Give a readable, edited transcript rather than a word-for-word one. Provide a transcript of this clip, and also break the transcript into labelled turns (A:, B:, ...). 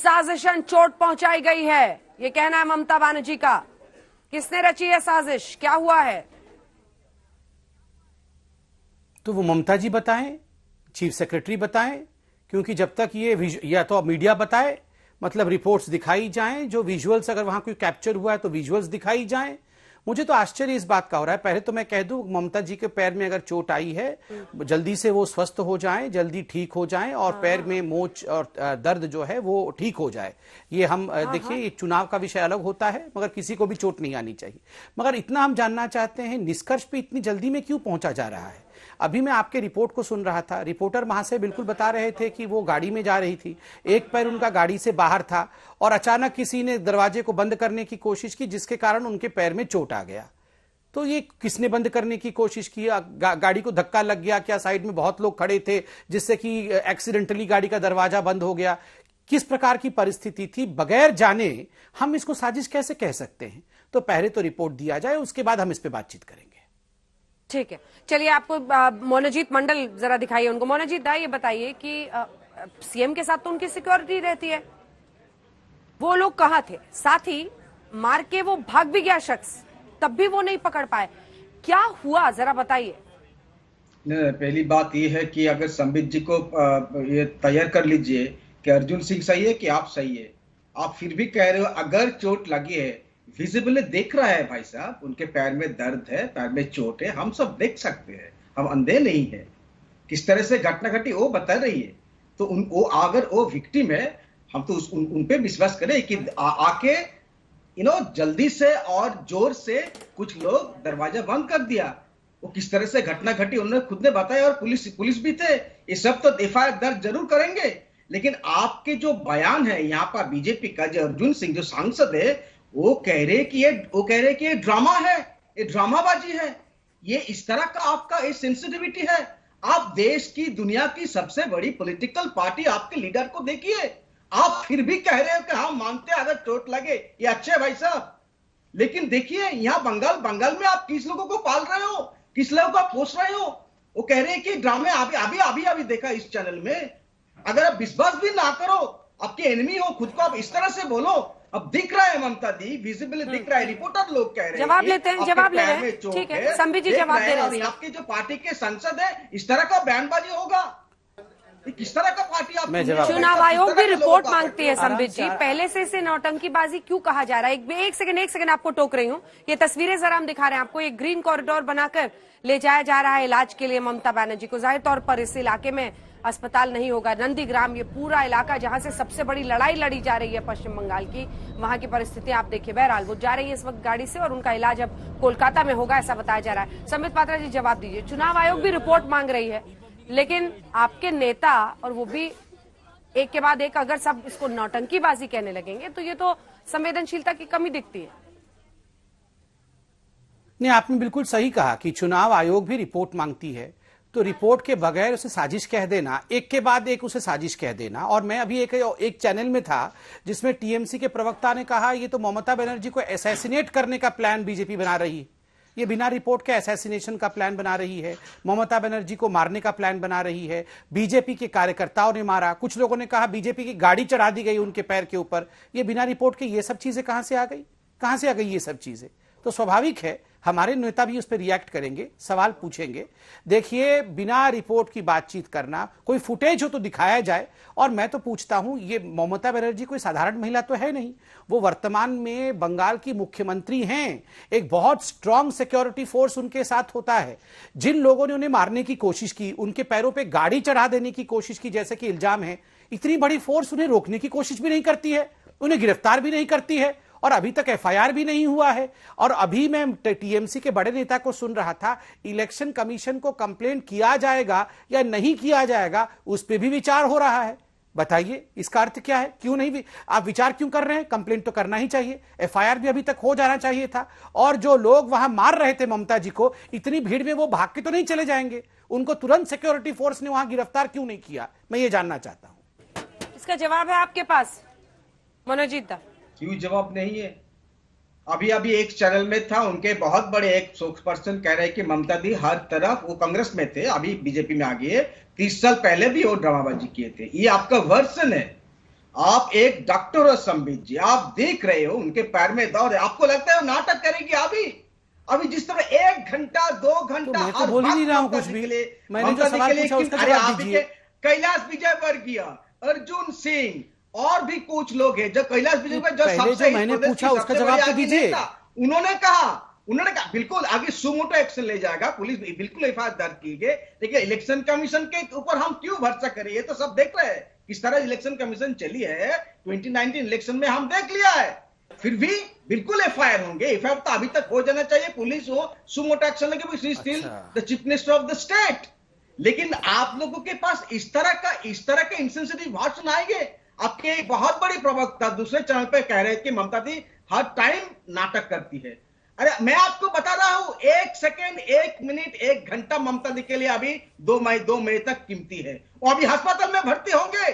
A: साजिशन चोट पहुंचाई गई है, ये कहना है ममता बनर्जी का। किसने रची है साजिश, क्या हुआ है?
B: तो वो ममता जी बताएं, चीफ सेक्रेटरी बताएं, क्योंकि जब तक ये या तो मीडिया बताए, मतलब रिपोर्ट्स दिखाई जाएं, जो विजुअल्स अगर वहां कोई कैप्चर हुआ है तो विजुअल्स दिखाई जाएं। मुझे तो आश्चर्य इस बात का हो रहा है। पहले तो मैं कह दूं, ममता जी के पैर में अगर चोट आई है, जल्दी से वो स्वस्थ हो जाएं, जल्दी ठीक हो जाएं और पैर में मोच और दर्द जो है वो ठीक हो जाए। ये हम देखिए, ये चुनाव का विषय अलग होता है, मगर किसी को भी चोट नहीं आनी चाहिए। मगर इतना हम जानना चाहते हैं, निष्कर्ष पे इतनी जल्दी में क्यों पहुंचा जा रहा है? अभी मैं आपके रिपोर्ट को सुन रहा था, रिपोर्टर महाशय बिल्कुल बता रहे थे कि वो गाड़ी में जा रही थी, एक पैर उनका गाड़ी से बाहर था और अचानक किसी ने दरवाजे को बंद करने की कोशिश की, जिसके कारण उनके पैर में चोट आ गया। तो ये किसने बंद करने की कोशिश की? गाड़ी को धक्का लग गया क्या? साइड में बहुत लोग खड़े थे जिससे कि एक्सीडेंटली गाड़ी का दरवाजा बंद हो गया? किस प्रकार की परिस्थिति थी? बगैर जाने हम इसको साजिश कैसे कह सकते हैं? तो पहले तो रिपोर्ट दिया जाए, उसके बाद हम इस पर बातचीत करेंगे।
A: ठीक है, चलिए आपको मोनाजीत मंडल जरा दिखाइए उनको। मोनाजीत दा, ये बताइए कि सीएम के साथ तो उनकी सिक्योरिटी रहती है, वो लोग कहां थे? साथ ही मार के वो भाग भी गया शख्स, तब भी वो नहीं पकड़ पाए, क्या हुआ जरा बताइए।
C: पहली बात ये है कि अगर संबित जी को ये तैयार कर लीजिए कि अर्जुन सिंह सही है कि आप सही है। आप फिर भी कह रहे हो अगर चोट लगी है, विजिबली देख रहा है भाई साहब, उनके पैर में दर्द है, पैर में चोट है, हम सब देख सकते हैं, हम अंधे नहीं है। किस तरह से घटना घटी वो बता रही है। तो वो अगर वो विक्टिम है, हम तो उन पे विश्वास करें कि आके जल्दी से और जोर से कुछ लोग दरवाजा बंद कर दिया। वो किस तरह से घटना घटी उन्होंने खुद ने बताया, और पुलिस भी थे। ये सब तो एफआईआर दर्ज जरूर करेंगे, लेकिन आपके जो बयान है यहाँ पर बीजेपी का, जो अर्जुन सिंह जो सांसद है, वो कह रहे कि ये ड्रामा है, ये ड्रामाबाजी है। ये इस तरह का आपका ये सेंसिटिविटी है। आप देश की, दुनिया की सबसे बड़ी पॉलिटिकल पार्टी, आपके लीडर को देखिए, आप फिर भी कह रहे हो कि हाँ मानते हैं अगर चोट लगे, ये अच्छे है भाई साहब। लेकिन देखिए यहाँ बंगाल में आप किस लोगों को पाल रहे हो, किस लोगों को पोस रहे हो। वो कह रहे हैं कि ड्रामे अभी देखा इस चैनल में। अगर आप विश्वास भी ना करो, आपके एनिमी हो, खुद को आप इस तरह से बोलो। अब दिख रहा है ममता दी, विजिबली दिख रहा है, रिपोर्टर लोग कह रहे हैं,
A: जवाब लेते हैं, जवाब ले रहे हैं। ठीक है, संबित जी जवाब दे रहे हैं।
C: आपके जो पार्टी के सांसद है, इस तरह का बयानबाजी होगा? किस तरह का पार्टी आप?
A: चुनाव आयोग भी रिपोर्ट मांगती है संबित जी, पहले से इसे नौटंकीबाजी क्यों कहा जा रहा है? एक सेकंड आपको टोक रही हूँ। ये तस्वीरें जरा हम दिखा रहे हैं आपको, एक ग्रीन कॉरिडोर बनाकर ले जाया जा रहा है इलाज के लिए ममता बनर्जी को। जाहिर तौर पर इस इलाके में अस्पताल नहीं होगा। नंदीग्राम, ये पूरा इलाका जहां से सबसे बड़ी लड़ाई लड़ी जा रही है पश्चिम बंगाल की, वहां की परिस्थितियां आप देखिए। बहरहाल वो जा रही है इस वक्त गाड़ी से और उनका इलाज अब कोलकाता में होगा, ऐसा बताया जा रहा है। संबित पात्रा जी जवाब दीजिए, चुनाव आयोग भी रिपोर्ट मांग रही है, लेकिन आपके नेता और वो भी एक के बाद एक अगर सब इसको नौटंकीबाजी कहने लगेंगे तो ये तो संवेदनशीलता की कमी दिखती है।
B: नहीं, आपने बिल्कुल सही कहा कि चुनाव आयोग भी रिपोर्ट मांगती है, तो रिपोर्ट के बगैर उसे साजिश कह देना, एक के बाद एक उसे साजिश कह देना। और मैं अभी एक चैनल में था जिसमें टीएमसी के प्रवक्ता ने कहा ये तो ममता बनर्जी को असैसिनेट करने का प्लान बीजेपी बना रही है, ये बिना रिपोर्ट के असैसिनेशन का प्लान बना रही है, ममता बनर्जी को मारने का प्लान बना रही है। बीजेपी के कार्यकर्ताओं ने मारा, कुछ लोगों ने कहा बीजेपी की गाड़ी चढ़ा दी गई उनके पैर के ऊपर। ये बिना रिपोर्ट के ये सब चीजें कहां से आ गई ये सब चीजें? तो स्वाभाविक है हमारे नेता भी उस पर रिएक्ट करेंगे, सवाल पूछेंगे। देखिए, बिना रिपोर्ट की बातचीत करना, कोई फुटेज हो तो दिखाया जाए। और मैं तो पूछता हूं, ये ममता बनर्जी कोई साधारण महिला तो है नहीं, वो वर्तमान में बंगाल की मुख्यमंत्री हैं। एक बहुत स्ट्रांग सिक्योरिटी फोर्स उनके साथ होता है। जिन लोगों ने उन्हें मारने की कोशिश की, उनके पैरों पर गाड़ी चढ़ा देने की कोशिश की, जैसे कि इल्जाम है, इतनी बड़ी फोर्स उन्हें रोकने की कोशिश भी नहीं करती है, उन्हें गिरफ्तार भी नहीं करती है, और अभी तक एफआईआर भी नहीं हुआ है। और अभी मैं टीएमसी के बड़े नेता को सुन रहा था, इलेक्शन कमीशन को कंप्लेंट किया जाएगा या नहीं किया जाएगा, उस पर भी विचार हो रहा है। बताइए इसका अर्थ क्या है? क्यों नहीं आप विचार क्यों कर रहे हैं? कंप्लेंट तो करना ही चाहिए, एफआईआर भी अभी तक हो जाना चाहिए था। और जो लोग वहां मार रहे थे ममता जी को, इतनी भीड़ में वो भाग के तो नहीं चले जाएंगे, उनको तुरंत सिक्योरिटी फोर्स ने वहां गिरफ्तार क्यों नहीं किया? मैं ये जानना चाहता हूं।
A: इसका जवाब है आपके पास मनोजीत दा?
C: क्यों जवाब नहीं है? अभी एक चैनल में था, उनके बहुत बड़े एक स्पोक्स पर्सन कह रहे हैं कि ममता दी हर तरफ, वो कांग्रेस में थे, अभी बीजेपी में आ गई है, 30 साल पहले भी वो ड्रामाबाजी किए थे। ये आपका वर्सन है। आप एक डॉक्टर हो संबित जी, आप देख रहे हो उनके पैर में दर्द है, आपको लगता है वो नाटक करेगी? अभी जिस तरह 1 घंटा 2 घंटा
B: मैं तो बोल ही नहीं रहा हूं कुछ भी। मैंने जो सवाल पूछा उसका जवाब दीजिए।
C: कैलाश विजयवर्गीय, अर्जुन सिंह और भी कुछ लोग हैं जो कैलाश विजयवर्गीय जो
B: पहले जो मैंने पूछा उसका जवाब तो दीजिए।
C: उन्होंने कहा बिल्कुल आगे सुमोटो एक्शन ले जाएगा पुलिस, बिल्कुल एफआईआर दर्ज की गई। देखिए इलेक्शन कमीशन के ऊपर हम क्यों भरोसा करें, ये तो सब देख रहे हैं किस तरह इलेक्शन कमीशन चली है। 2019 इलेक्शन में हम देख लिया है, फिर भी बिल्कुल एफआईआर होंगे। एफआईआर तो अभी तक हो जाना चाहिए, पुलिस हो सुमोटो एक्शन लेके, still the chief minister of the state. लेकिन आप लोगों के पास इस तरह के इंसेंसिटिव भाषण आएंगे। आपके बहुत बड़ी प्रवक्ता दूसरे चैनल पे कह रहे थे कि ममता दी हर टाइम नाटक करती है। अरे मैं आपको बता रहा हूं 1 सेकेंड 1 मिनट 1 घंटा ममता दी के लिए अभी 2 मई तक कीमती है। वो अभी अस्पताल में भर्ती होंगे,